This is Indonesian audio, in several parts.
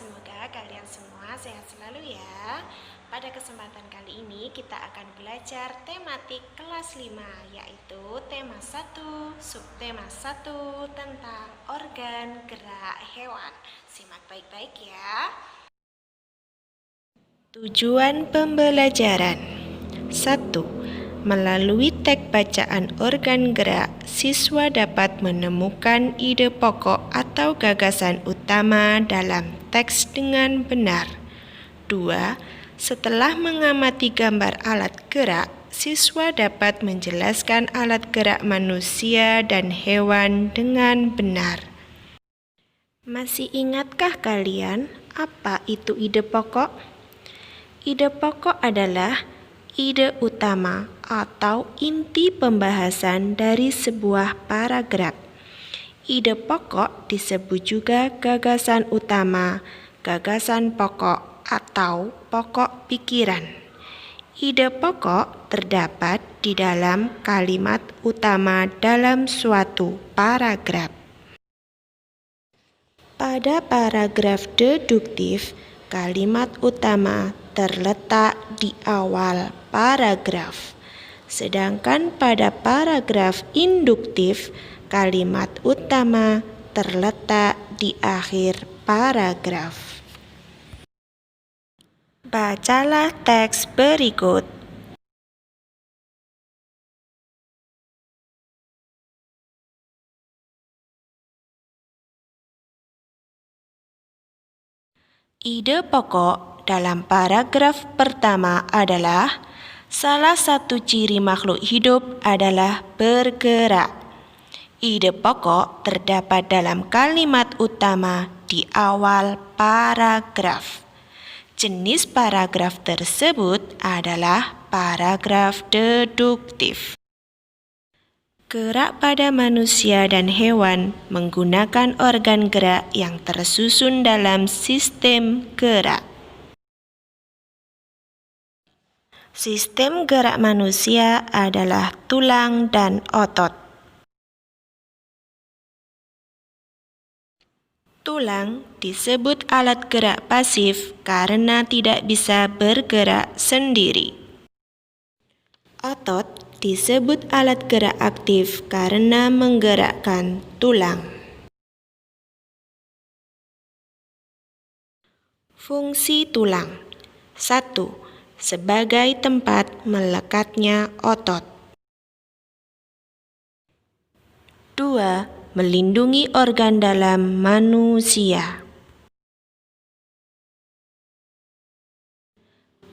semoga kalian semua sehat selalu ya. Pada kesempatan kali ini kita akan belajar tematik kelas 5, yaitu tema 1, subtema 1 tentang organ gerak hewan. Simak baik-baik ya. Tujuan pembelajaran 1. Melalui teks bacaan organ gerak, siswa dapat menemukan ide pokok atau gagasan utama dalam teks dengan benar. 2. Setelah mengamati gambar alat gerak, siswa dapat menjelaskan alat gerak manusia dan hewan dengan benar. Masih ingatkah kalian apa itu ide pokok? Ide pokok adalah ide utama atau inti pembahasan dari sebuah paragraf. Ide pokok disebut juga gagasan utama, gagasan pokok, atau pokok pikiran. Ide pokok terdapat di dalam kalimat utama dalam suatu paragraf. Pada paragraf deduktif, kalimat utama terletak di awal paragraf. Sedangkan pada paragraf induktif, kalimat utama terletak di akhir paragraf. Bacalah teks berikut. Ide pokok dalam paragraf pertama adalah salah satu ciri makhluk hidup adalah bergerak. Ide pokok terdapat dalam kalimat utama di awal paragraf. Jenis paragraf tersebut adalah paragraf deduktif. Gerak pada manusia dan hewan menggunakan organ gerak yang tersusun dalam sistem gerak. Sistem gerak manusia adalah tulang dan otot. Tulang disebut alat gerak pasif karena tidak bisa bergerak sendiri. Otot disebut alat gerak aktif karena menggerakkan tulang. Fungsi tulang 1. Sebagai tempat melekatnya otot. 2. Melindungi organ dalam manusia.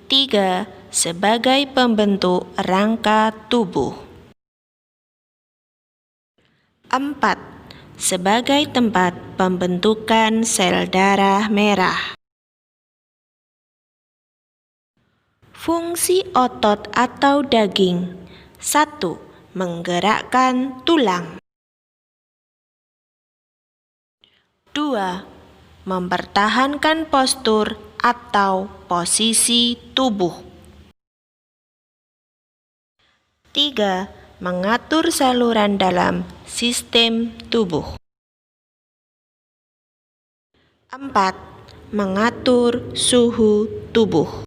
3. Sebagai pembentuk rangka tubuh. 4. Sebagai tempat pembentukan sel darah merah. Fungsi otot atau daging 1. Menggerakkan tulang. 2. Mempertahankan postur atau posisi tubuh. 3. Mengatur saluran dalam sistem tubuh. 4. Mengatur suhu tubuh.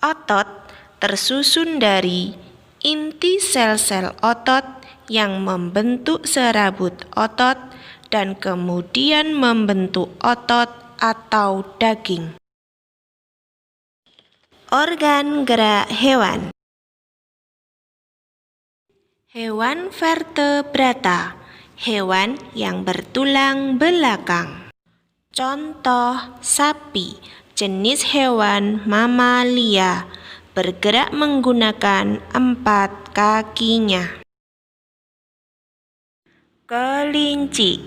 Otot tersusun dari inti sel-sel otot yang membentuk serabut otot dan kemudian membentuk otot atau daging. Organ gerak hewan. Hewan vertebrata, hewan yang bertulang belakang. Contoh sapi, jenis hewan mamalia, bergerak menggunakan 4 kakinya. Kelinci,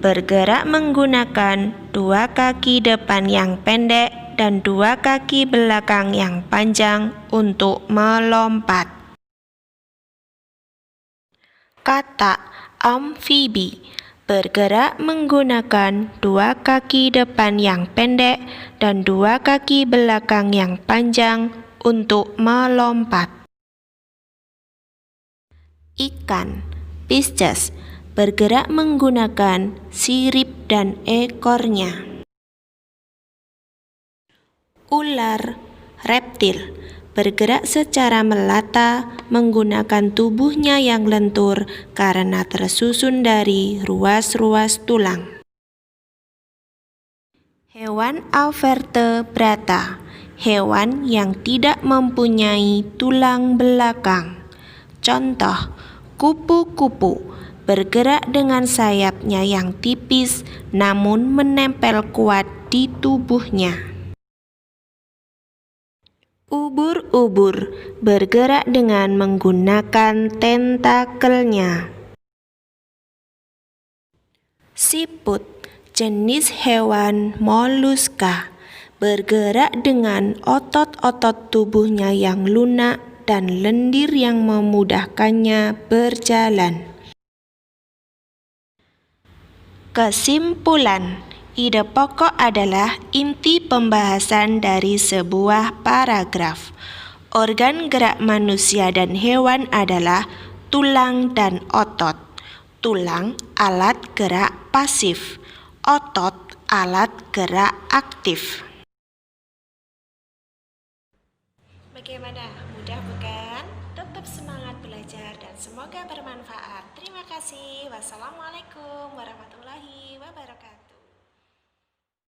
bergerak menggunakan 2 kaki depan yang pendek dan 2 kaki belakang yang panjang untuk melompat. Katak, amfibi, bergerak menggunakan 2 kaki depan yang pendek dan 2 kaki belakang yang panjang untuk melompat. Ikan, Pisces, bergerak menggunakan sirip dan ekornya. Ular, reptil, bergerak secara melata menggunakan tubuhnya yang lentur karena tersusun dari ruas-ruas tulang. Hewan avertebrata, hewan yang tidak mempunyai tulang belakang. Contoh, kupu-kupu bergerak dengan sayapnya yang tipis namun menempel kuat di tubuhnya. Ubur-ubur bergerak dengan menggunakan tentakelnya. Siput, jenis hewan moluska, bergerak dengan otot-otot tubuhnya yang lunak dan lendir yang memudahkannya berjalan. Kesimpulan, ide pokok adalah inti pembahasan dari sebuah paragraf. Organ gerak manusia dan hewan adalah tulang dan otot. Tulang alat gerak pasif, otot alat gerak aktif. Bagaimana? Mudah bukan? Tetap semangat belajar dan semoga bermanfaat. Terima kasih. Wassalamualaikum warahmatullahi wabarakatuh.